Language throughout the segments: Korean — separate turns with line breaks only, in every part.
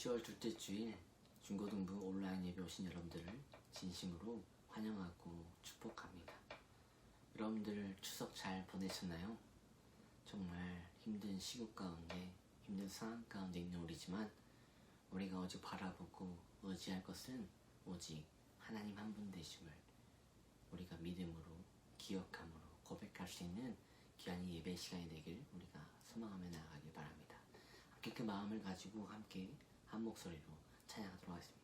10월 둘째 주일 중고등부 온라인 예배 오신 여러분들을 진심으로 환영하고 축복합니다. 여러분들 추석 잘 보내셨나요? 정말 힘든 시국 가운데, 힘든 상황 가운데 있는 우리지만 우리가 오직 바라보고 의지할 것은 오직 하나님 한 분 되심을 우리가 믿음으로, 기억함으로 고백할 수 있는 귀한 예배 시간이 되길 우리가 소망하며 나아가길 바랍니다. 함께 그 마음을 가지고 함께 한 목소리로 찬양하도록 하겠습니다.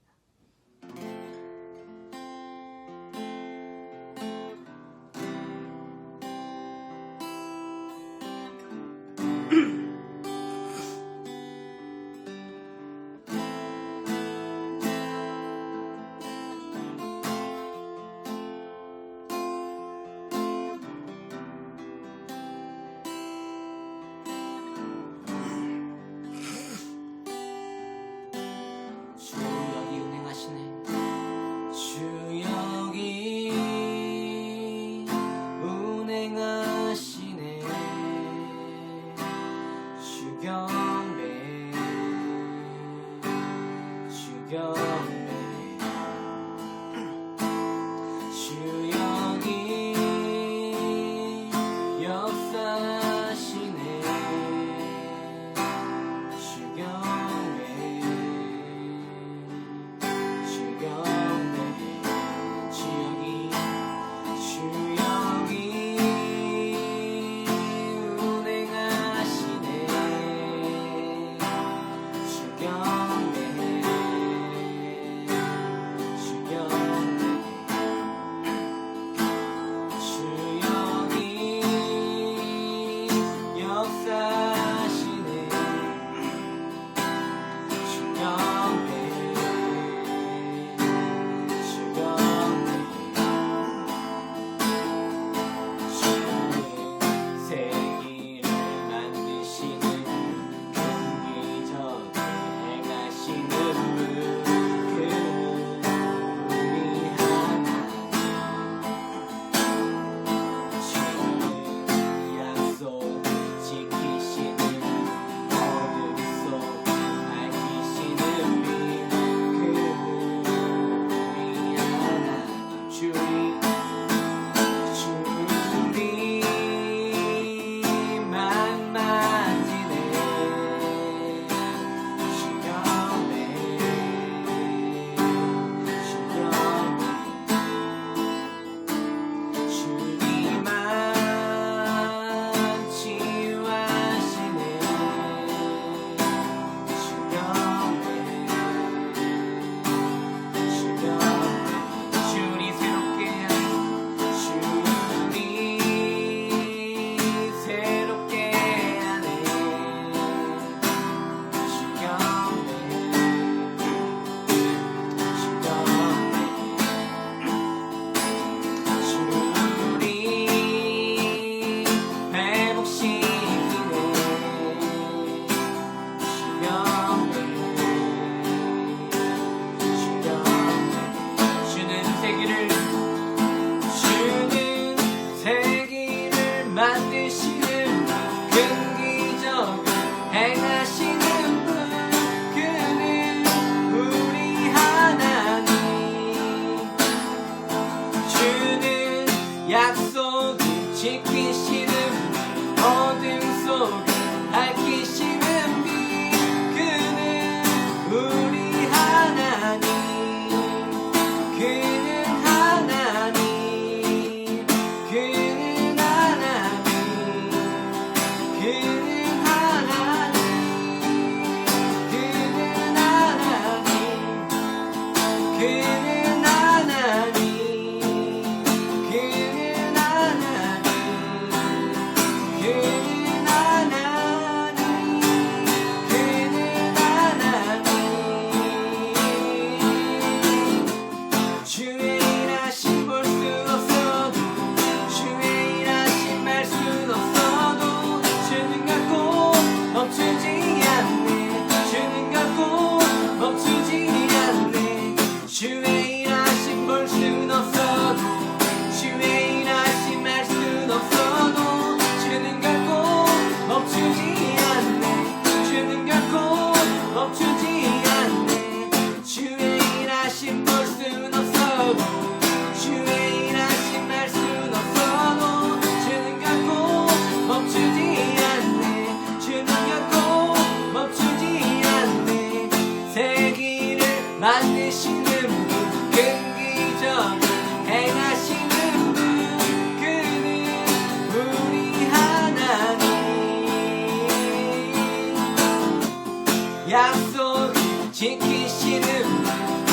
약속을 지키시는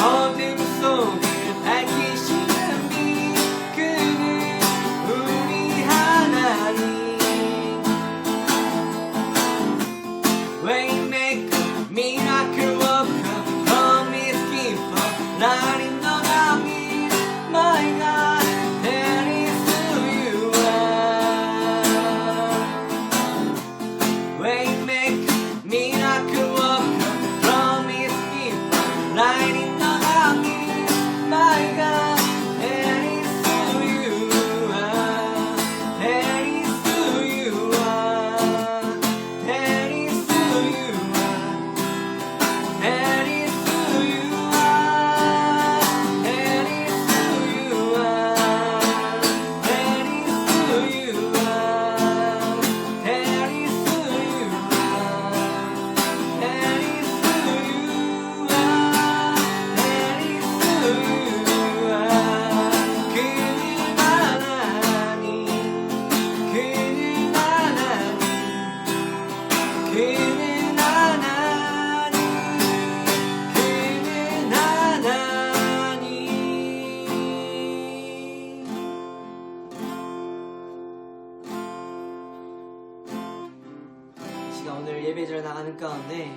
어둠 속을 밝히시는 빛 그는 우리 하나님 Waymaker, miracle worker, promise keeper, light in the darkness, my God, that is who you are. Waymaker, miracle worker, promise keeper, light in the darkness, my God, that is who you are. That is who you are. That is who you are. That is who you are. That is who you are. That is who you are. That is who you are. That is who you are. That is who you are. 그는 하나님. 그는 하나님. 그는 하나님. 그는 하나님. 제가 오늘 예배드려 나가는 가운데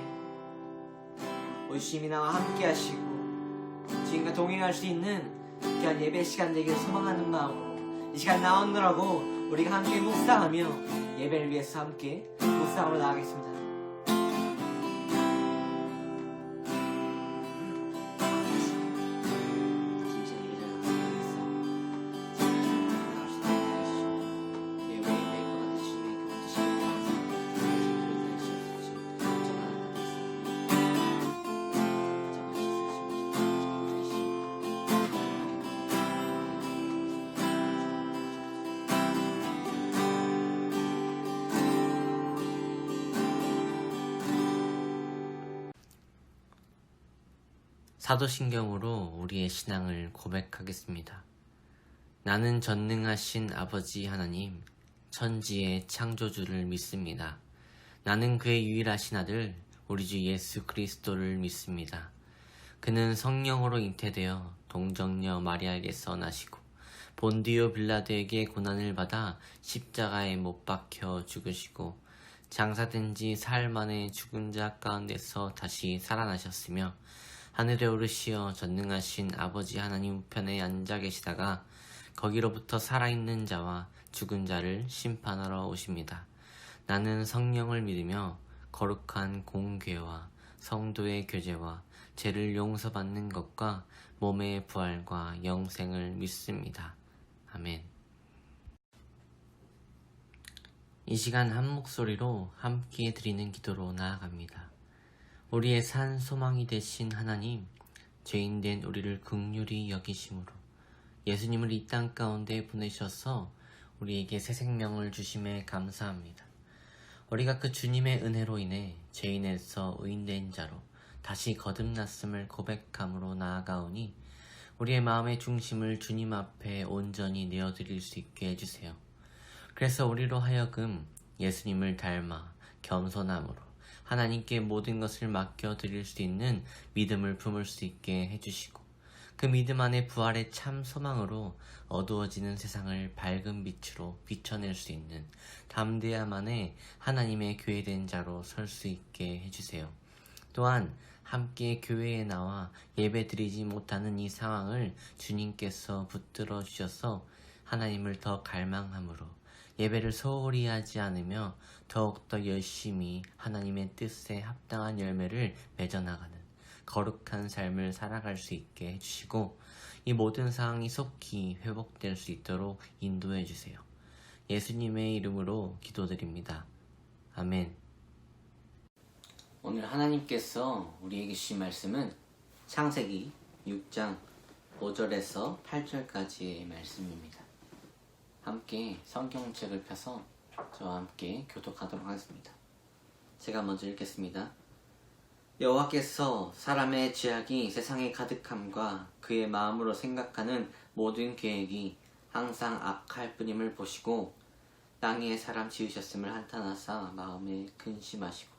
오주님이 나와 함께 하시고 지금과 동행할 수 있는 귀한 예배 시간 되기를 소망하는 마음으로 이 시간 나오느라고 우리가 함께 묵상하며 예배를 위해서 함께 묵상하러 나가겠습니다. 사도신경으로 우리의 신앙을 고백하겠습니다. 나는 전능하신 아버지 하나님, 천지의 창조주를 믿습니다. 나는 그의 유일하신 아들, 우리 주 예수 그리스도를 믿습니다. 그는 성령으로 잉태되어 동정녀 마리아에게서 나시고 본디오 빌라도에게 고난을 받아 십자가에 못 박혀 죽으시고 장사된 지 사흘 만에 죽은 자 가운데서 다시 살아나셨으며 하늘에 오르시어 전능하신 아버지 하나님 우편에 앉아 계시다가 거기로부터 살아있는 자와 죽은 자를 심판하러 오십니다. 나는 성령을 믿으며 거룩한 공교회와 성도의 교제와 죄를 용서받는 것과 몸의 부활과 영생을 믿습니다. 아멘. 이 시간 한 목소리로 함께 드리는 기도로 나아갑니다. 우리의 산 소망이 되신 하나님, 죄인된 우리를 긍휼히 여기심으로 예수님을 이 땅 가운데 보내셔서 우리에게 새 생명을 주심에 감사합니다. 우리가 그 주님의 은혜로 인해 죄인에서 의인된 자로 다시 거듭났음을 고백함으로 나아가오니 우리의 마음의 중심을 주님 앞에 온전히 내어드릴 수 있게 해주세요. 그래서 우리로 하여금 예수님을 닮아 겸손함으로 하나님께 모든 것을 맡겨드릴 수 있는 믿음을 품을 수 있게 해주시고 그 믿음 안에 부활의 참 소망으로 어두워지는 세상을 밝은 빛으로 비춰낼 수 있는 담대함만의 하나님의 교회된 자로 설 수 있게 해주세요. 또한 함께 교회에 나와 예배드리지 못하는 이 상황을 주님께서 붙들어 주셔서 하나님을 더 갈망함으로 예배를 소홀히 하지 않으며 더욱더 열심히 하나님의 뜻에 합당한 열매를 맺어나가는 거룩한 삶을 살아갈 수 있게 해주시고 이 모든 상황이 속히 회복될 수 있도록 인도해 주세요. 예수님의 이름으로 기도드립니다. 아멘. 오늘 하나님께서 우리에게 주신 말씀은 창세기 6장 5절에서 8절까지의 말씀입니다. 함께 성경책을 펴서 저와 함께 교독하도록 하겠습니다. 제가 먼저 읽겠습니다. 여호와께서 사람의 죄악이 세상에 가득함과 그의 마음으로 생각하는 모든 계획이 항상 악할 뿐임을 보시고 땅 위에 사람 지으셨음을 한탄하사 마음에 근심하시고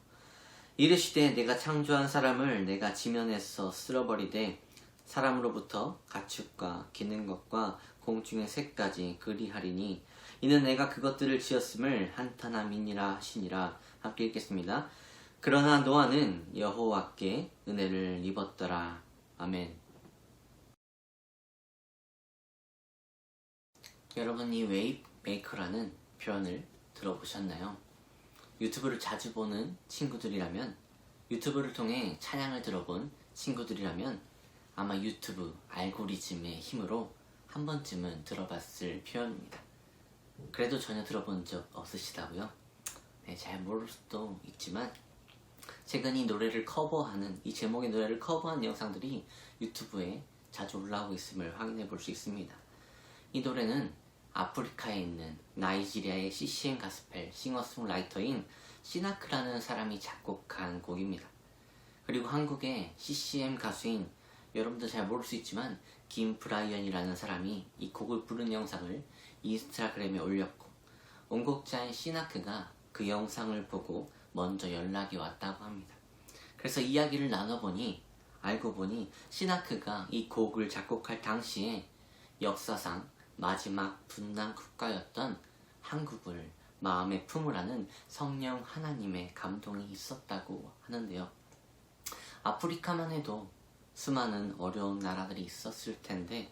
이르시되 내가 창조한 사람을 내가 지면에서 쓸어버리되 사람으로부터 가축과 기는 것과 공중의 새까지 그리하리니 이는 내가 그것들을 지었음을 한탄함이니라 하시니라. 함께 읽겠습니다. 그러나 노아는 여호와께 은혜를 입었더라. 아멘. 여러분, 이 웨이브 메이커라는 표현을 들어보셨나요? 유튜브를 자주 보는 친구들이라면, 유튜브를 통해 찬양을 들어본 친구들이라면 아마 유튜브 알고리즘의 힘으로 한 번쯤은 들어봤을 표현입니다. 그래도 전혀 들어본 적 없으시다고요? 네, 잘 모를 수도 있지만 최근 이 노래를 커버하는, 이 제목의 노래를 커버한 영상들이 유튜브에 자주 올라오고 있음을 확인해 볼 수 있습니다. 이 노래는 아프리카에 있는 나이지리아의 CCM 가스펠 싱어송라이터인 시나크라는 사람이 작곡한 곡입니다. 그리고 한국의 CCM 가수인, 여러분도 잘 모를 수 있지만 김브라이언이라는 사람이 이 곡을 부른 영상을 인스타그램에 올렸고, 원곡자인 시나크가 그 영상을 보고 먼저 연락이 왔다고 합니다. 그래서 이야기를 나눠보니, 알고 보니 시나크가 이 곡을 작곡할 당시에 역사상 마지막 분단 국가였던 한국을 마음에 품으라는 성령 하나님의 감동이 있었다고 하는데요. 아프리카만 해도 수많은 어려운 나라들이 있었을 텐데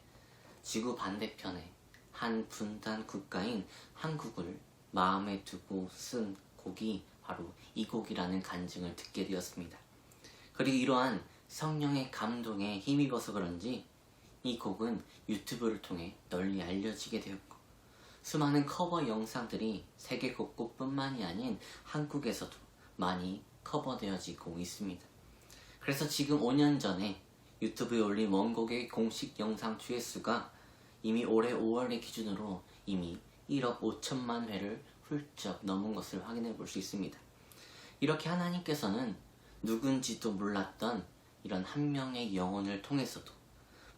지구 반대편에 한 분단 국가인 한국을 마음에 두고 쓴 곡이 바로 이 곡이라는 간증을 듣게 되었습니다. 그리고 이러한 성령의 감동에 힘입어서 그런지 이 곡은 유튜브를 통해 널리 알려지게 되었고, 수많은 커버 영상들이 세계 곳곳뿐만이 아닌 한국에서도 많이 커버되어지고 있습니다. 그래서 지금 5년 전에 유튜브에 올린 원곡의 공식 영상 조회수가 이미 올해 5월의 기준으로 이미 1억 5천만 회를 훌쩍 넘은 것을 확인해 볼 수 있습니다. 이렇게 하나님께서는 누군지도 몰랐던 이런 한 명의 영혼을 통해서도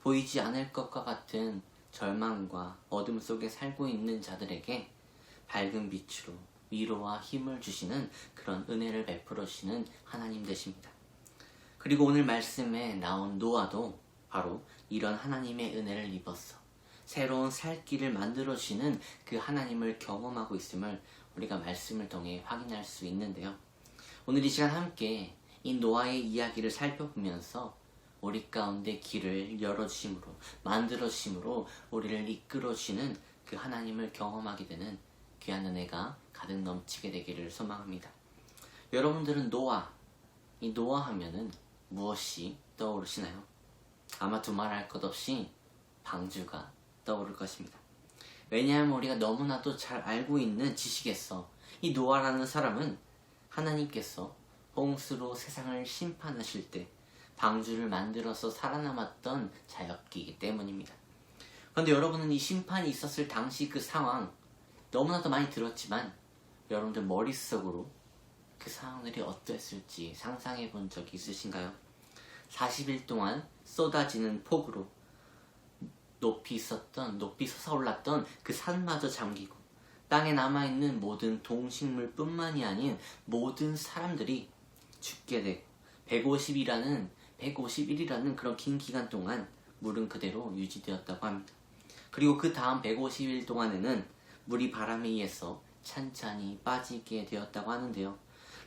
보이지 않을 것과 같은 절망과 어둠 속에 살고 있는 자들에게 밝은 빛으로 위로와 힘을 주시는 그런 은혜를 베풀어 주시는 하나님 되십니다. 그리고 오늘 말씀에 나온 노아도 바로 이런 하나님의 은혜를 입어서 새로운 살 길을 만들어 주시는 그 하나님을 경험하고 있음을 우리가 말씀을 통해 확인할 수 있는데요. 오늘 이 시간 함께 이 노아의 이야기를 살펴보면서 우리 가운데 길을 열어주심으로, 만들어주심으로 우리를 이끌어주시는 그 하나님을 경험하게 되는 귀한 은혜가 가득 넘치게 되기를 소망합니다. 여러분들은 이 노아 하면은 무엇이 떠오르시나요? 아마 두말할 것 없이 방주가 떠오를 것입니다. 왜냐하면 우리가 너무나도 잘 알고 있는 지식에서 이 노아라는 사람은 하나님께서 홍수로 세상을 심판하실 때 방주를 만들어서 살아남았던 자였기 때문입니다. 그런데 여러분은 이 심판이 있었을 당시 그 상황 너무나도 많이 들었지만 여러분들 머릿속으로 그 상황들이 어땠을지 상상해 본 적이 있으신가요? 40일 동안 쏟아지는 폭우로 높이 솟아올랐던 그 산마저 잠기고 땅에 남아있는 모든 동식물 뿐만이 아닌 모든 사람들이 죽게 되고 151이라는 그런 긴 기간 동안 물은 그대로 유지되었다고 합니다. 그리고 그 다음 150일 동안에는 물이 바람에 의해서 찬찬히 빠지게 되었다고 하는데요.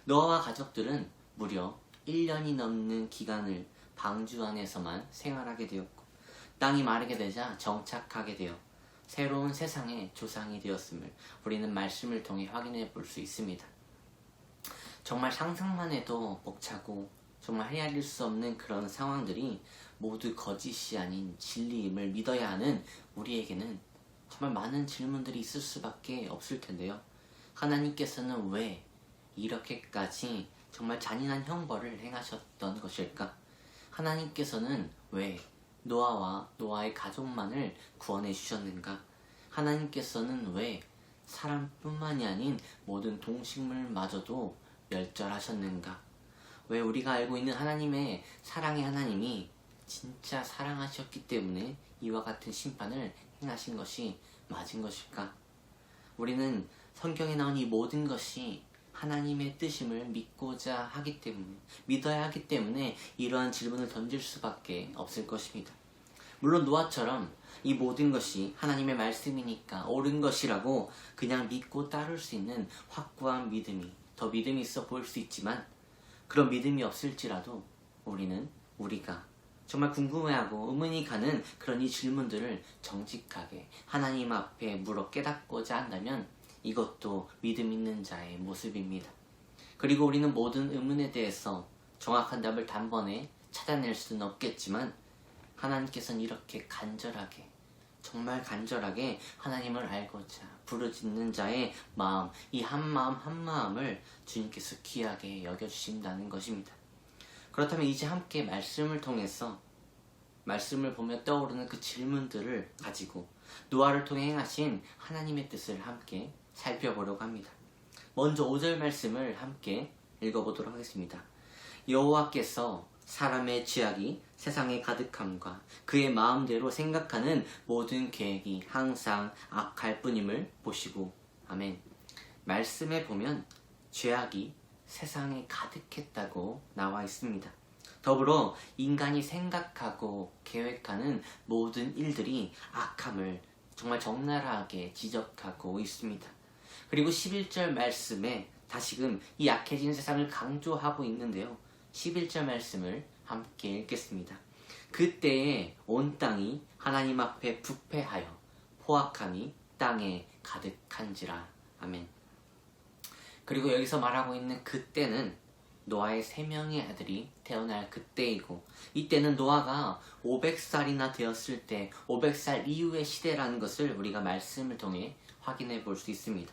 노아와 가족들은 무려 1년이 넘는 기간을 방주 안에서만 생활하게 되었고, 땅이 마르게 되자 정착하게 되어 새로운 세상의 조상이 되었음을 우리는 말씀을 통해 확인해 볼 수 있습니다. 정말 상상만 해도 벅차고 정말 헤아릴 수 없는 그런 상황들이 모두 거짓이 아닌 진리임을 믿어야 하는 우리에게는 정말 많은 질문들이 있을 수밖에 없을 텐데요. 하나님께서는 왜 이렇게까지 정말 잔인한 형벌을 행하셨던 것일까? 하나님께서는 왜 노아와 노아의 가족만을 구원해 주셨는가? 하나님께서는 왜 사람뿐만이 아닌 모든 동식물마저도 멸절하셨는가? 왜 우리가 알고 있는 하나님의 사랑의 하나님이 진짜 사랑하셨기 때문에 이와 같은 심판을 행하신 것이 맞은 것일까? 우리는 성경에 나온 이 모든 것이 하나님의 뜻임을 믿고자 하기 때문에, 믿어야 하기 때문에 이러한 질문을 던질 수밖에 없을 것입니다. 물론 노아처럼 이 모든 것이 하나님의 말씀이니까 옳은 것이라고 그냥 믿고 따를 수 있는 확고한 믿음이, 더 믿음이 있어 보일 수 있지만, 그런 믿음이 없을지라도 우리가 정말 궁금해하고 의문이 가는 그런 이 질문들을 정직하게 하나님 앞에 물어 깨닫고자 한다면 이것도 믿음 있는 자의 모습입니다. 그리고 우리는 모든 의문에 대해서 정확한 답을 단번에 찾아낼 수는 없겠지만, 하나님께서는 이렇게 간절하게, 정말 간절하게 하나님을 알고자 부르짖는 자의 마음, 이 한 마음 한 마음을 주님께서 귀하게 여겨주신다는 것입니다. 그렇다면 이제 함께 말씀을 통해서, 말씀을 보며 떠오르는 그 질문들을 가지고 노아를 통해 행하신 하나님의 뜻을 함께 살펴보려고 합니다. 먼저 5절 말씀을 함께 읽어보도록 하겠습니다. 여호와께서 사람의 죄악이 세상에 가득함과 그의 마음대로 생각하는 모든 계획이 항상 악할 뿐임을 보시고. 아멘. 말씀에 보면 죄악이 세상에 가득했다고 나와 있습니다. 더불어 인간이 생각하고 계획하는 모든 일들이 악함을 정말 적나라하게 지적하고 있습니다. 그리고 11절 말씀에 다시금 이 약해진 세상을 강조하고 있는데요. 11절 말씀을 함께 읽겠습니다. 그때에 온 땅이 하나님 앞에 부패하여 포악함이 땅에 가득한지라. 아멘. 그리고 여기서 말하고 있는 그때는 노아의 3명의 아들이 태어날 그때이고, 이때는 노아가 500살이나 되었을 때, 500살 이후의 시대라는 것을 우리가 말씀을 통해 확인해 볼 수 있습니다.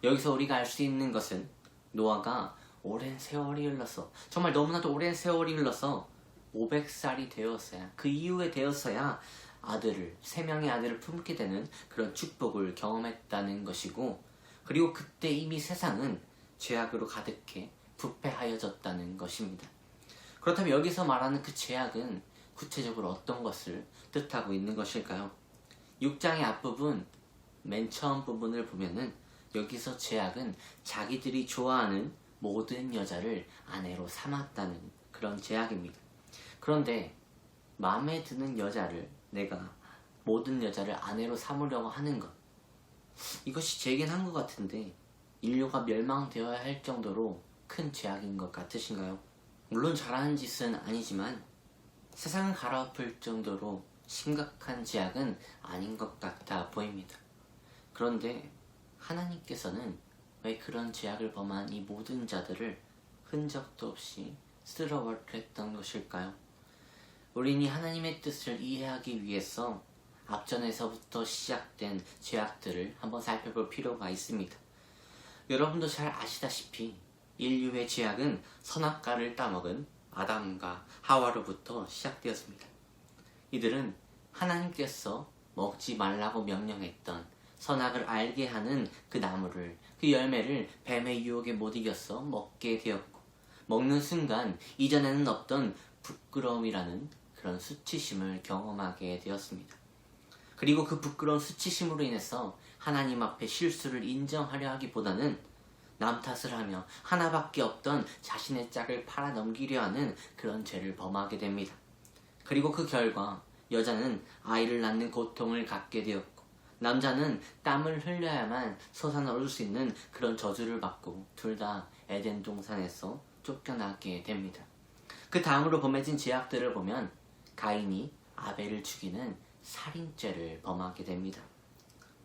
여기서 우리가 알 수 있는 것은 노아가 오랜 세월이 흘러서, 정말 너무나도 오랜 세월이 흘러서 500살이 되었어야, 그 이후에 되었어야 3명의 아들을 품게 되는 그런 축복을 경험했다는 것이고, 그리고 그때 이미 세상은 죄악으로 가득해 부패하여졌다는 것입니다. 그렇다면 여기서 말하는 그 죄악은 구체적으로 어떤 것을 뜻하고 있는 것일까요? 6장의 앞부분, 맨 처음 부분을 보면은 여기서 죄악은 자기들이 좋아하는 모든 여자를 아내로 삼았다는 그런 죄악입니다. 그런데 마음에 드는 여자를, 내가 모든 여자를 아내로 삼으려고 하는 것, 이것이 죄긴 한 것 같은데 인류가 멸망되어야 할 정도로 큰 죄악인 것 같으신가요? 물론 잘하는 짓은 아니지만 세상을 갈아엎을 정도로 심각한 죄악은 아닌 것 같아 보입니다. 그런데 하나님께서는 왜 그런 죄악을 범한 이 모든 자들을 흔적도 없이 쓸어버렸던 것일까요? 우리는 하나님의 뜻을 이해하기 위해서 앞전에서부터 시작된 죄악들을 한번 살펴볼 필요가 있습니다. 여러분도 잘 아시다시피 인류의 죄악은 선악과를 따먹은 아담과 하와로부터 시작되었습니다. 이들은 하나님께서 먹지 말라고 명령했던 선악을 알게 하는 그 나무를, 그 열매를 뱀의 유혹에 못 이겨서 먹게 되었고, 먹는 순간 이전에는 없던 부끄러움이라는 그런 수치심을 경험하게 되었습니다. 그리고 그 부끄러운 수치심으로 인해서 하나님 앞에 실수를 인정하려 하기보다는 남 탓을 하며 하나밖에 없던 자신의 짝을 팔아넘기려 하는 그런 죄를 범하게 됩니다. 그리고 그 결과 여자는 아이를 낳는 고통을 갖게 되었고, 남자는 땀을 흘려야만 소산을 얻을 수 있는 그런 저주를 받고 둘 다 에덴 동산에서 쫓겨나게 됩니다. 그 다음으로 범해진 죄악들을 보면 가인이 아벨을 죽이는 살인죄를 범하게 됩니다.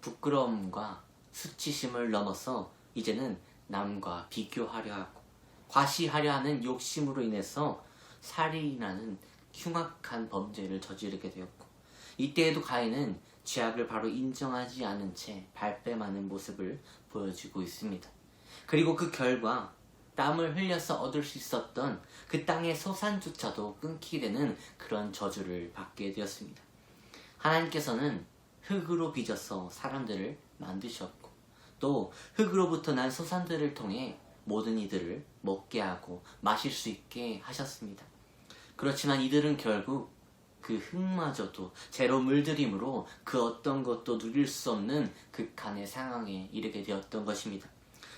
부끄러움과 수치심을 넘어서 이제는 남과 비교하려 하고 과시하려 하는 욕심으로 인해서 살인이라는 흉악한 범죄를 저지르게 되었고, 이때에도 가인은 죄악을 바로 인정하지 않은 채 발뺌하는 모습을 보여주고 있습니다. 그리고 그 결과 땀을 흘려서 얻을 수 있었던 그 땅의 소산조차도 끊기게 되는 그런 저주를 받게 되었습니다. 하나님께서는 흙으로 빚어서 사람들을 만드셨고, 또 흙으로부터 난 소산들을 통해 모든 이들을 먹게 하고 마실 수 있게 하셨습니다. 그렇지만 이들은 결국 그 흙마저도 죄로 물들임으로 그 어떤 것도 누릴 수 없는 극한의 상황에 이르게 되었던 것입니다.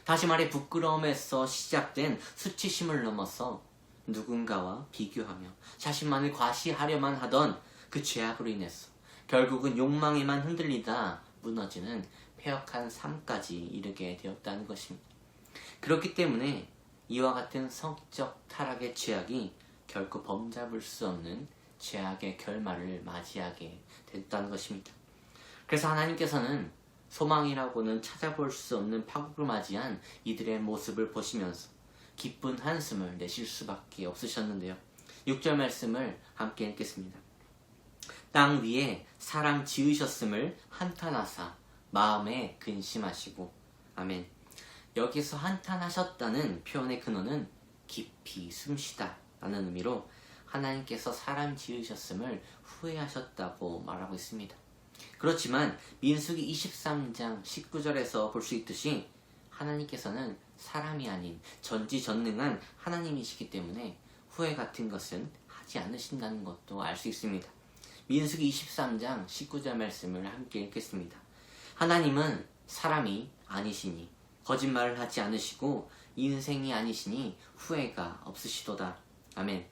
다시 말해 부끄러움에서 시작된 수치심을 넘어서 누군가와 비교하며 자신만을 과시하려만 하던 그 죄악으로 인해서 결국은 욕망에만 흔들리다 무너지는 폐역한 삶까지 이르게 되었다는 것입니다. 그렇기 때문에 이와 같은 성적 타락의 죄악이 결코 범잡을 수 없는 죄악의 결말을 맞이하게 됐다는 것입니다. 그래서 하나님께서는 소망이라고는 찾아볼 수 없는 파국을 맞이한 이들의 모습을 보시면서 기쁜 한숨을 내실 수밖에 없으셨는데요. 6절 말씀을 함께 읽겠습니다. 땅 위에 사람 지으셨음을 한탄하사 마음에 근심하시고. 아멘. 여기서 한탄하셨다는 표현의 근원은 깊이 숨쉬다 라는 의미로 하나님께서 사람 지으셨음을 후회하셨다고 말하고 있습니다. 그렇지만 민수기 23장 19절에서 볼 수 있듯이 하나님께서는 사람이 아닌 전지전능한 하나님이시기 때문에 후회 같은 것은 하지 않으신다는 것도 알 수 있습니다. 민수기 23장 19절 말씀을 함께 읽겠습니다. 하나님은 사람이 아니시니 거짓말을 하지 않으시고 인생이 아니시니 후회가 없으시도다. 아멘.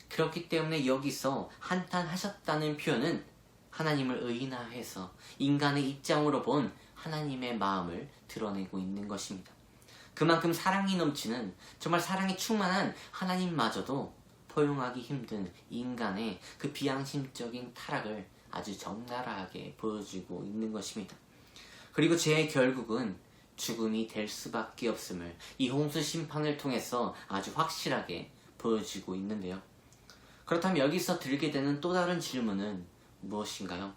그렇기 때문에 여기서 한탄하셨다는 표현은 하나님을 의인화해서 인간의 입장으로 본 하나님의 마음을 드러내고 있는 것입니다. 그만큼 사랑이 넘치는, 정말 사랑이 충만한 하나님마저도 포용하기 힘든 인간의 그 비양심적인 타락을 아주 적나라하게 보여주고 있는 것입니다. 그리고 죄의 결국은 죽음이 될 수밖에 없음을 이 홍수 심판을 통해서 아주 확실하게 보여주고 있는데요. 그렇다면 여기서 들게 되는 또 다른 질문은 무엇인가요?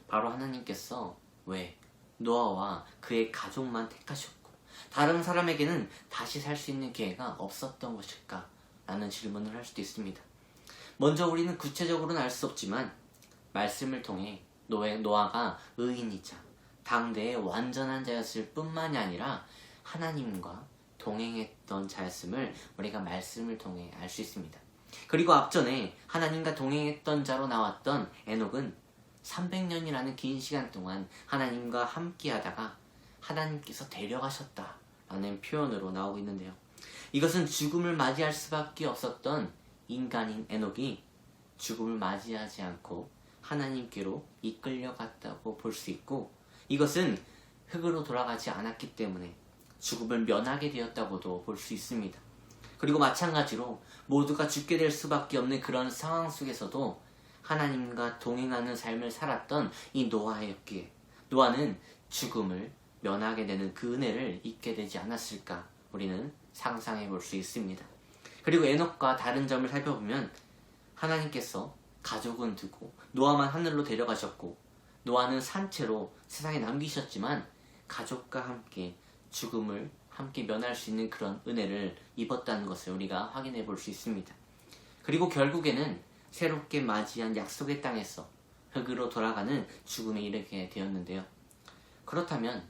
바로 하나님께서 왜 노아와 그의 가족만 택하셨고 다른 사람에게는 다시 살 수 있는 기회가 없었던 것일까? 라는 질문을 할 수도 있습니다. 먼저 우리는 구체적으로는 알 수 없지만 말씀을 통해 노아가 의인이자 당대의 완전한 자였을 뿐만이 아니라 하나님과 동행했던 자였음을 우리가 말씀을 통해 알 수 있습니다. 그리고 앞전에 하나님과 동행했던 자로 나왔던 에녹은 300년이라는 긴 시간 동안 하나님과 함께 하다가 하나님께서 데려가셨다라는 표현으로 나오고 있는데요. 이것은 죽음을 맞이할 수밖에 없었던 인간인 에녹이 죽음을 맞이하지 않고 하나님께로 이끌려갔다고 볼 수 있고, 이것은 흙으로 돌아가지 않았기 때문에 죽음을 면하게 되었다고도 볼 수 있습니다. 그리고 마찬가지로 모두가 죽게 될 수밖에 없는 그런 상황 속에서도 하나님과 동행하는 삶을 살았던 이 노아였기에 노아는 죽음을 면하게 되는 그 은혜를 잊게 되지 않았을까 우리는 상상해 볼 수 있습니다. 그리고 에녹과 다른 점을 살펴보면 하나님께서 가족은 두고 노아만 하늘로 데려가셨고 노아는 산채로 세상에 남기셨지만 가족과 함께 죽음을 함께 면할 수 있는 그런 은혜를 입었다는 것을 우리가 확인해 볼 수 있습니다. 그리고 결국에는 새롭게 맞이한 약속의 땅에서 흙으로 돌아가는 죽음에 이르게 되었는데요. 그렇다면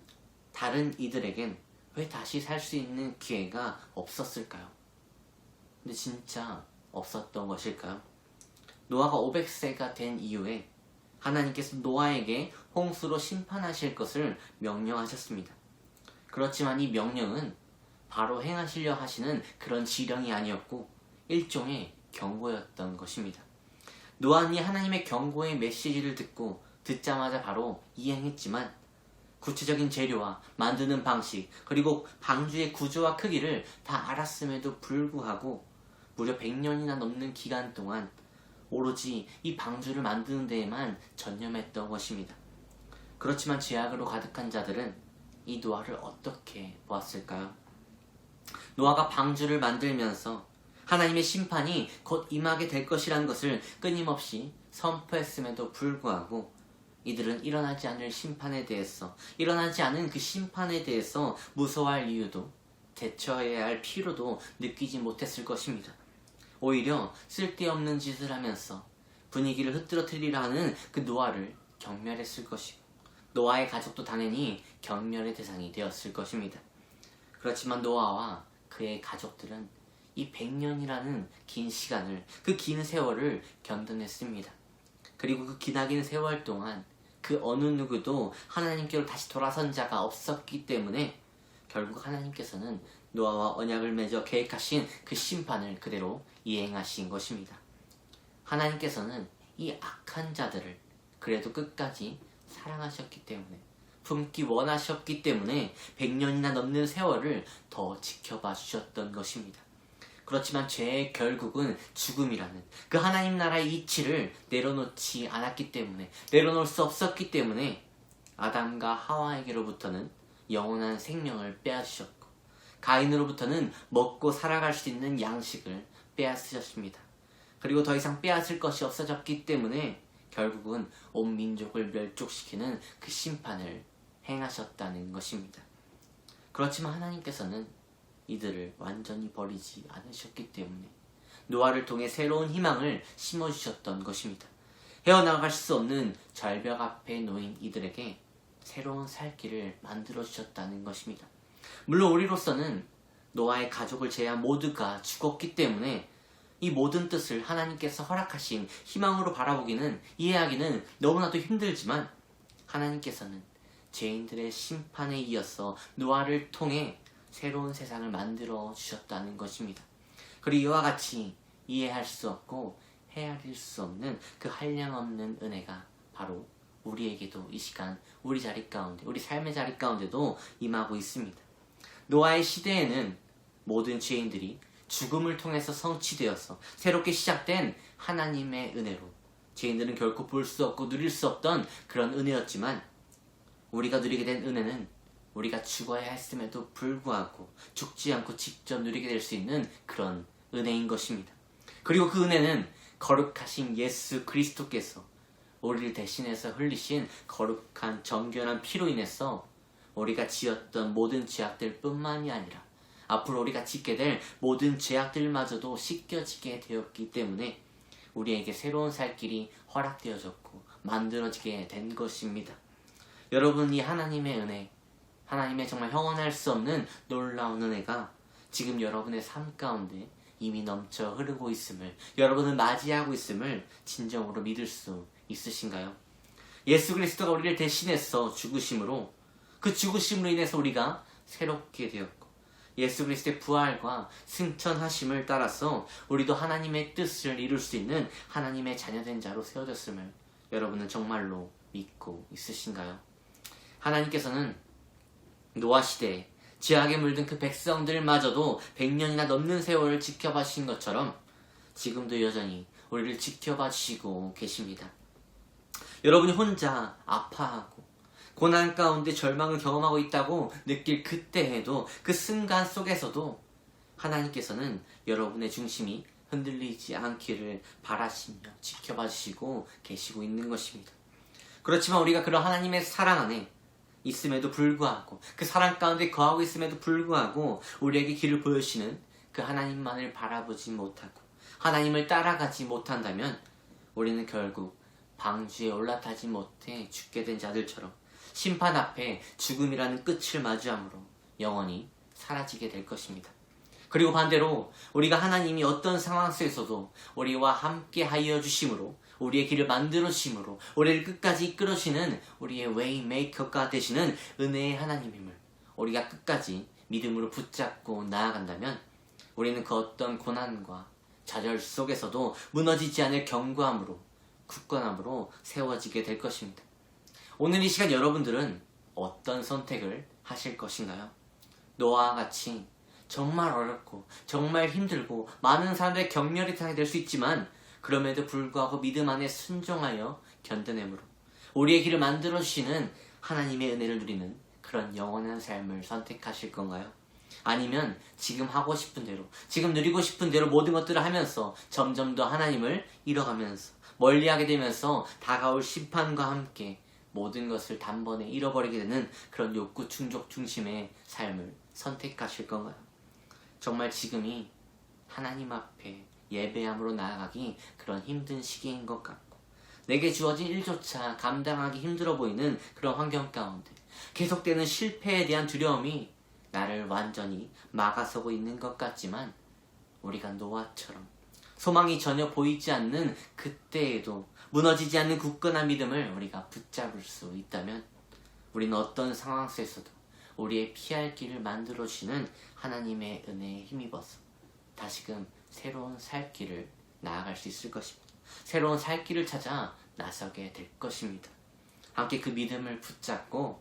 다른 이들에겐 왜 다시 살 수 있는 기회가 없었을까요? 근데 진짜 없었던 것일까요? 노아가 500세가 된 이후에 하나님께서 노아에게 홍수로 심판하실 것을 명령하셨습니다. 그렇지만 이 명령은 바로 행하시려 하시는 그런 지령이 아니었고 일종의 경고였던 것입니다. 노아는 하나님의 경고의 메시지를 듣자마자 바로 이행했지만 구체적인 재료와 만드는 방식 그리고 방주의 구조와 크기를 다 알았음에도 불구하고 무려 100년이나 넘는 기간 동안 오로지 이 방주를 만드는 데에만 전념했던 것입니다. 그렇지만 죄악으로 가득한 자들은 이 노아를 어떻게 보았을까요? 노아가 방주를 만들면서 하나님의 심판이 곧 임하게 될 것이라는 것을 끊임없이 선포했음에도 불구하고 이들은 일어나지 않을 심판에 대해서, 일어나지 않은 그 심판에 대해서 무서워할 이유도 대처해야 할 필요도 느끼지 못했을 것입니다. 오히려 쓸데없는 짓을 하면서 분위기를 흐트러뜨리려 하는 그 노아를 경멸했을 것이고 노아의 가족도 당연히 경멸의 대상이 되었을 것입니다. 그렇지만 노아와 그의 가족들은 이 100년이라는 긴 시간을, 그 긴 세월을 견뎌냈습니다. 그리고 그 기나긴 세월 동안 그 어느 누구도 하나님께로 다시 돌아선 자가 없었기 때문에 결국 하나님께서는 노아와 언약을 맺어 계획하신 그 심판을 그대로 이행하신 것입니다. 하나님께서는 이 악한 자들을 그래도 끝까지 사랑하셨기 때문에, 품기 원하셨기 때문에 100년이나 넘는 세월을 더 지켜봐 주셨던 것입니다. 그렇지만 죄의 결국은 죽음이라는 그 하나님 나라의 이치를 내려놓지 않았기 때문에, 내려놓을 수 없었기 때문에 아담과 하와에게로부터는 영원한 생명을 빼앗으셨고, 가인으로부터는 먹고 살아갈 수 있는 양식을 빼앗으셨습니다. 그리고 더 이상 빼앗을 것이 없어졌기 때문에 결국은 온 민족을 멸족시키는 그 심판을 행하셨다는 것입니다. 그렇지만 하나님께서는 이들을 완전히 버리지 않으셨기 때문에 노아를 통해 새로운 희망을 심어주셨던 것입니다. 헤어나갈 수 없는 절벽 앞에 놓인 이들에게 새로운 살 길을 만들어주셨다는 것입니다. 물론 우리로서는 노아의 가족을 제외한 모두가 죽었기 때문에 이 모든 뜻을 하나님께서 허락하신 희망으로 바라보기는, 이해하기는 너무나도 힘들지만, 하나님께서는 죄인들의 심판에 이어서 노아를 통해 새로운 세상을 만들어 주셨다는 것입니다. 그리고 이와 같이 이해할 수 없고 헤아릴 수 없는 그 한량없는 은혜가 바로 우리에게도 이 시간 우리 자리 가운데, 우리 삶의 자리 가운데도 임하고 있습니다. 노아의 시대에는 모든 죄인들이 죽음을 통해서 성취되어서 새롭게 시작된 하나님의 은혜로, 죄인들은 결코 볼 수 없고 누릴 수 없던 그런 은혜였지만, 우리가 누리게 된 은혜는 우리가 죽어야 했음에도 불구하고 죽지 않고 직접 누리게 될 수 있는 그런 은혜인 것입니다. 그리고 그 은혜는 거룩하신 예수 그리스도께서 우리를 대신해서 흘리신 거룩한 정결한 피로 인해서 우리가 지었던 모든 죄악들 뿐만이 아니라 앞으로 우리가 짓게 될 모든 죄악들마저도 씻겨지게 되었기 때문에 우리에게 새로운 살 길이 허락되어졌고 만들어지게 된 것입니다. 여러분, 이 하나님의 은혜, 하나님의 정말 형언할 수 없는 놀라운 은혜가 지금 여러분의 삶 가운데 이미 넘쳐 흐르고 있음을, 여러분은 맞이하고 있음을 진정으로 믿을 수 있으신가요? 예수 그리스도가 우리를 대신해서 죽으심으로, 그 죽으심으로 인해서 우리가 새롭게 되었고, 예수 그리스도의 부활과 승천하심을 따라서 우리도 하나님의 뜻을 이룰 수 있는 하나님의 자녀된 자로 세워졌음을 여러분은 정말로 믿고 있으신가요? 하나님께서는 노아 시대에 죄악에 물든 그 백성들마저도 100년이나 넘는 세월을 지켜봐 주신 것처럼 지금도 여전히 우리를 지켜봐 주시고 계십니다. 여러분이 혼자 아파하고 고난 가운데 절망을 경험하고 있다고 느낄 그때에도, 그 순간 속에서도 하나님께서는 여러분의 중심이 흔들리지 않기를 바라시며 지켜봐 주시고 계시고 있는 것입니다. 그렇지만 우리가 그런 하나님의 사랑 안에 있음에도 불구하고, 그 사랑 가운데 거하고 있음에도 불구하고 우리에게 길을 보여주시는 그 하나님만을 바라보지 못하고 하나님을 따라가지 못한다면 우리는 결국 방주에 올라타지 못해 죽게 된 자들처럼 심판 앞에 죽음이라는 끝을 마주함으로 영원히 사라지게 될 것입니다. 그리고 반대로 우리가 하나님이 어떤 상황 속에서도 우리와 함께 하여 주심으로, 우리의 길을 만들어 주심으로, 우리를 끝까지 이끌어 주시는 우리의 웨이메이커가 되시는 은혜의 하나님임을 우리가 끝까지 믿음으로 붙잡고 나아간다면 우리는 그 어떤 고난과 좌절 속에서도 무너지지 않을 견고함으로, 굳건함으로 세워지게 될 것입니다. 오늘 이 시간 여러분들은 어떤 선택을 하실 것인가요? 노아와 같이 정말 어렵고 정말 힘들고 많은 사람들의 격렬히 당하게 될 수 있지만 그럼에도 불구하고 믿음 안에 순종하여 견뎌내므로 우리의 길을 만들어주시는 하나님의 은혜를 누리는 그런 영원한 삶을 선택하실 건가요? 아니면 지금 하고 싶은 대로, 지금 누리고 싶은 대로 모든 것들을 하면서 점점 더 하나님을 잃어가면서 멀리하게 되면서 다가올 심판과 함께 모든 것을 단번에 잃어버리게 되는 그런 욕구 충족 중심의 삶을 선택하실 건가요? 정말 지금이 하나님 앞에 예배함으로 나아가기 그런 힘든 시기인 것 같고, 내게 주어진 일조차 감당하기 힘들어 보이는 그런 환경 가운데 계속되는 실패에 대한 두려움이 나를 완전히 막아서고 있는 것 같지만, 우리가 노아처럼 소망이 전혀 보이지 않는 그때에도 무너지지 않는 굳건한 믿음을 우리가 붙잡을 수 있다면 우리는 어떤 상황 속에서도 우리의 피할 길을 만들어주시는 하나님의 은혜에 힘입어서 다시금 새로운 살 길을 나아갈 수 있을 것입니다. 새로운 살 길을 찾아 나서게 될 것입니다. 함께 그 믿음을 붙잡고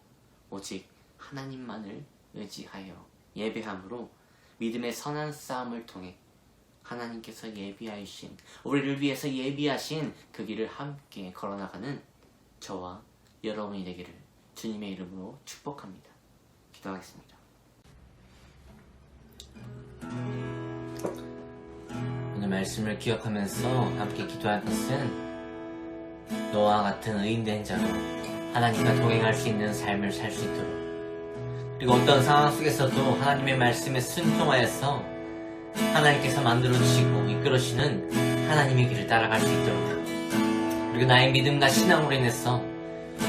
오직 하나님만을 의지하여 예배함으로 믿음의 선한 싸움을 통해 하나님께서 예비하신, 우리를 위해서 예비하신 그 길을 함께 걸어나가는 저와 여러분이 되기를 주님의 이름으로 축복합니다. 기도하겠습니다. 오늘 말씀을 기억하면서 함께 기도할 것은 너와 같은 의인된 자로 하나님과 동행할 수 있는 삶을 살 수 있도록, 그리고 어떤 상황 속에서도 하나님의 말씀에 순종하여서 하나님께서 만들어주시고 이끌어주시는 하나님의 길을 따라갈 수 있도록, 그리고 나의 믿음과 신앙으로 인해서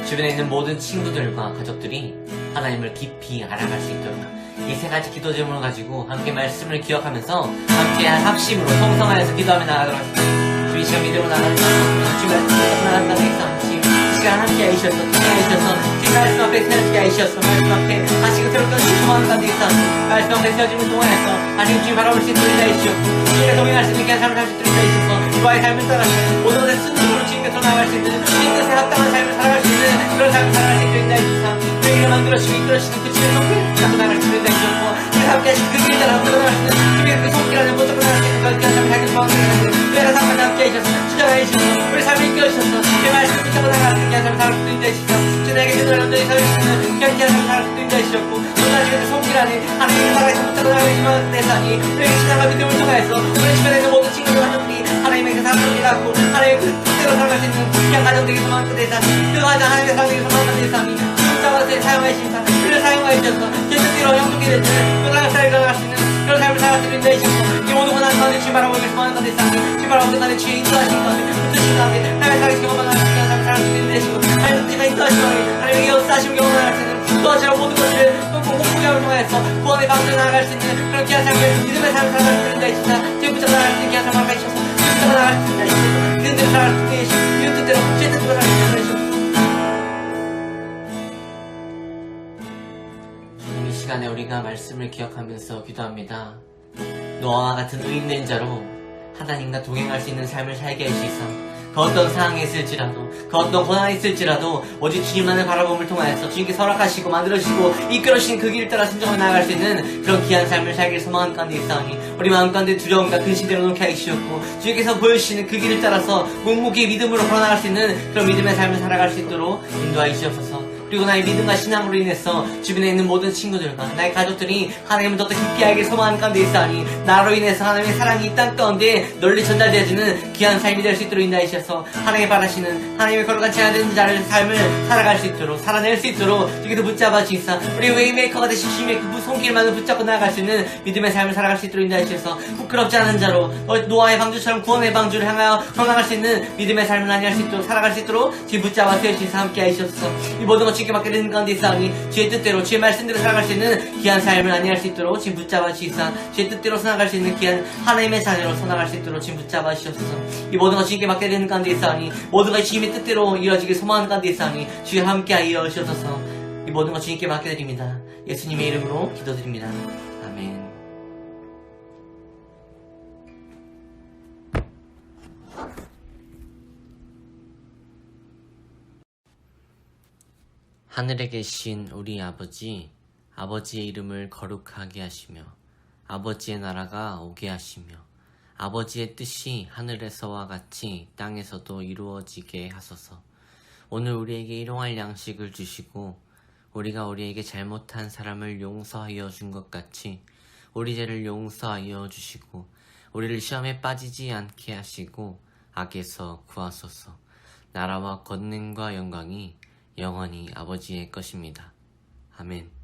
주변에 있는 모든 친구들과 가족들이 하나님을 깊이 알아갈 수 있도록, 이 세 가지 기도 제목을 가지고 함께 말씀을 기억하면서 함께 합심으로 통성하여서 기도하며 나가도록 하겠습니다. 주의 시간 믿음으로 나가는 주의 말씀으로 나간다고 해서 시간 함께 하셔서 통하여서 주의 말씀 앞에 세워지게 하셔서 말씀 앞에 다시금 새롭게 소망을 가지고 있어 말씀 앞에 세워지는 동안에서 다시금 주님 바라볼 수 있도록 인도하시옵고 주님과 동행할 수 있는 귀한 삶을 살 수 있도록 인도하셔서 주와의 삶을 따라가시는 모든 것을 순종으로 주님께서 나아갈 수 있는 주님 뜻에 합당한 삶을 살아갈 수 있는 그런 삶을 살아갈 수 있도록 인도하시옵소서. 우리를 만들어주시고 이끌어주시는 그 주의 손길 잡고 나갈 수 있도록 인도하시옵고 우리가 함께 하신 그 길을 따라 함께 나갈 수 있는 주님의 그 손길안에 못 잡고 나갈 수 있는 그런 귀한 삶을 살기 소망하는 우리가 삶을 함께 하셔서 주장하여 주시고 우리 삶을 이끌어주셔서 내 말씀을 붙잡고 나갈 수 있는 귀한 삶을 살아갈 수 있도록 인도하시옵소서. 주님에게 기도를 온전히 서주시는 귀한 삶을 살아갈 수 있도록 인도하시옵고 오늘 그 손길 안에 하나님의 살아가서 붙잡고 나가는 희망을 내사니 우리의 신앙과 믿음을 통하여서 우리 주변에 있는 모든 친구들 가족들이 하나님의 그 사랑을 갖고 하나님의 그 뜻대로 살아갈 수 있는 귀한 가정들에게 소망을 내사니 그 가장 하나님의 사랑에게 소망을 내사니 주님자와서 사용하신 사 우리를 사용하여 주셔서 제 뜻대로 형통이 되는 그 나라 살아갈 살아갈 수 있는 그런 삶을 살아갈 수 있는 인도하시옵소서. 이 모든 고난 가운데 주님 바라보고 소망하는 가운데 사니 주님 바라보고 가운데 주의 인도하신 가운데 뜻하신 가운데 하나님의 살아계신 경험하는 귀한 삶을 살아갈 수 있는 인도하시고 하나님의 뜻과 인도하신 가운데 하나님의 역사하신 경험을 할 수 있는 도와주라 모든 것을 공포함을 통해서 구원의 방법에 나아갈 수 있는 그런 귀한 삶을 믿음의 삶을 살아갈 수 있는 인도하시옵소서. 지금 붙잡고 나아갈 수 있는 귀한 삶을 가르치셔서 붙잡고 나아갈 수 있는 인도하시옵소서. 믿음대로 살아갈 수 있는 인도하시옵소서. 이웃 뜻대로 주의 뜻대로 살아갈 수 있는 인도하시옵소서. 주님, 이 시간에 우리가 말씀을 기억하면서 기도합니다. 너와 같은 의인된 자로 하나님과 동행할 수 있는 삶을 살게 하시소. 그 어떤 상황이 있을지라도 그 어떤 고난이 있을지라도 오직 주님만을 바라봄을 통하여서 주님께 허락하시고 만들어주시고 이끌어주신 그 길을 따라 순종하며 나아갈 수 있는 그런 귀한 삶을 살기를 소망하는 가운데 있사오니 우리 마음 가운데 두려움과 근심대로 놓게 하시옵고 주님께서 보여주시는 그 길을 따라서 묵묵히 믿음으로 걸어나갈 수 있는 그런 믿음의 삶을 살아갈 수 있도록 인도하시옵소서. 그리고 나의 믿음과 신앙으로 인해서 주변에 있는 모든 친구들과 나의 가족들이 하나님을 더 깊이 알게 소망하는 가운데 있사오니 나로 인해서 하나님의 사랑이 이 땅 가운데 널리 전달되어지는 귀한 삶이 될 수 있도록 인도하셔서 하나님의 바라시는 하나님의 거룩한 제한된 자를 삶을 살아갈 수 있도록 살아낼 수 있도록 주께서 붙잡아 주시사 우리 웨이메이커가 되신 주님의 그 손길만을 붙잡고 나아갈 수 있는 믿음의 삶을 살아갈 수 있도록 인도하셔서 부끄럽지 않은 자로 노아의 방주처럼 구원의 방주를 향하여 걸어나갈 수 있는 믿음의 삶을 나뉘할 수 있도록 살아갈 수 있도록 주님 붙잡아 세우시사 함께 하시옵소서. 이 모든 것 주님께 맡게 되는 가운데 있사오니 주의 뜻대로 주의 말씀대로 살아갈 수 있는 귀한 삶을 나뉘할 수 있도록 주님 붙잡아 주시사 주의 뜻대로 살아갈 수 있는 귀한 하나님의 자녀로 살아갈 수 있도록 주님 붙잡아 주시옵소서. 이 모든 것 주님께 맡게 되는 가운데 있사오니 모든 것이 주님의 뜻대로 이루어지길 소망하는 가운데 있사오니 주여 함께하여 주옵소서. 이 모든 것 주님께 맡겨드립니다. 예수님의 이름으로 기도드립니다. 아멘. 하늘에 계신 우리 아버지, 아버지의 이름을 거룩하게 하시며 아버지의 나라가 오게 하시며 아버지의 뜻이 하늘에서와 같이 땅에서도 이루어지게 하소서. 오늘 우리에게 일용할 양식을 주시고 우리가 우리에게 잘못한 사람을 용서하여 준 것 같이 우리 죄를 용서하여 주시고 우리를 시험에 빠지지 않게 하시고 악에서 구하소서. 나라와 권능과 영광이 영원히 아버지의 것입니다. 아멘.